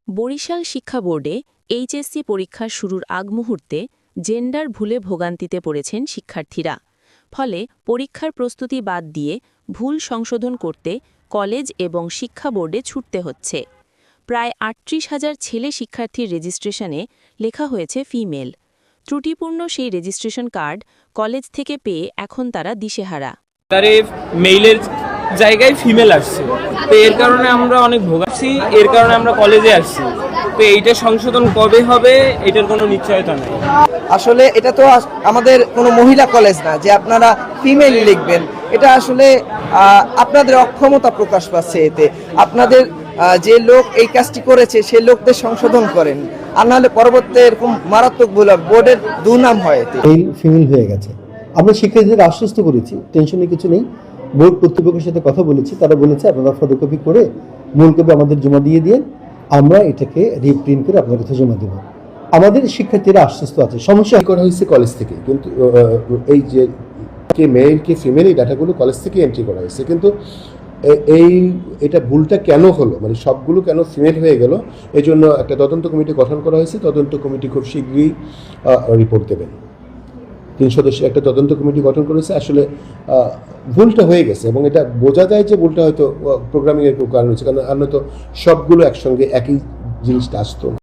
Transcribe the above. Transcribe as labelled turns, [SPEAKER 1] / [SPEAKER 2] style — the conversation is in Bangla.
[SPEAKER 1] বরিশাল শিক্ষা বোর্ডে এইচএসসি পরীক্ষা শুরুর আগ মুহূর্তে জেন্ডার ভুলে ভোগান্তিতে পড়েছেন শিক্ষার্থীরা। ফলে পরীক্ষার প্রস্তুতি বাদ দিয়ে ভুল সংশোধন করতে কলেজ এবং শিক্ষা বোর্ডে ছুটতে হচ্ছে। প্রায় ৩৮,০০০ ছেলে শিক্ষার্থীর রেজিস্ট্রেশনে লেখা হয়েছে ফিমেল। ত্রুটিপূর্ণ সেই রেজিস্ট্রেশন কার্ড কলেজ থেকে পেয়ে এখন তারা দিশেহারা।
[SPEAKER 2] মেইলের জায়গায় ফিমেল আসছে, তো এর কারণে আমরা অনেক ভোগাচ্ছি, এর কারণে আমরা কলেজে আসছি। তো এইটা সংশোধন কবে হবে এটার কোনো নিশ্চয়তা নেই।
[SPEAKER 3] আসলে এটা তো আমাদের কোনো মহিলা কলেজ না যে আপনারা ফিমেল লিখবেন। এটা আসলে আপনাদের অক্ষমতা প্রকাশ পাচ্ছে। এতে আপনাদের যে লোক এই কাজটি করেছে সেই লোকদের সংশোধন করেন, আর নাহলে পরবর্তী এরকম মারাত্মক ভুল বোর্ডের দুর্নাম হয়। এতে
[SPEAKER 4] ফিমেল হয়ে গেছে। আমরা শিক্ষার্থীদের আশ্বস্ত করেছি, টেনশনে কিছু নেই। বোর্ড কর্তৃপক্ষের সাথে কথা বলেছি, তারা বলেছে আপনারা ফটোকপি করে মূল কপি আমাদের জমা দিয়ে দিয়ে আমরা এটাকে রিপ্রিন্ট করে আপনার কাছে জমা দেব। আমাদের শিক্ষার্থীরা আশ্বস্ত আছে। সমস্যা
[SPEAKER 5] করা হয়েছে কলেজ থেকে, কিন্তু এই যে কে মেল কে ফিমেল এই ডাটাগুলো কলেজ থেকে এন্ট্রি করা হয়েছে, কিন্তু এটা ভুলটা কেন হলো, মানে সবগুলো কেন ফিমেল হয়ে গেল, এই জন্য একটা তদন্ত কমিটি গঠন করা হয়েছে। তদন্ত কমিটি খুব শীঘ্রই রিপোর্ট দেবেন। ৩ সদস্যের একটা তদন্ত কমিটি গঠন করেছে। আসলে ভুলটা হয়ে গেছে এবং এটা বোঝা যায় যে ভুলটা হয়তো প্রোগ্রামিংয়ের কারণ হয়েছে, কারণ আমরা তো সবগুলো একসঙ্গে একই জিনিসটা আসতো।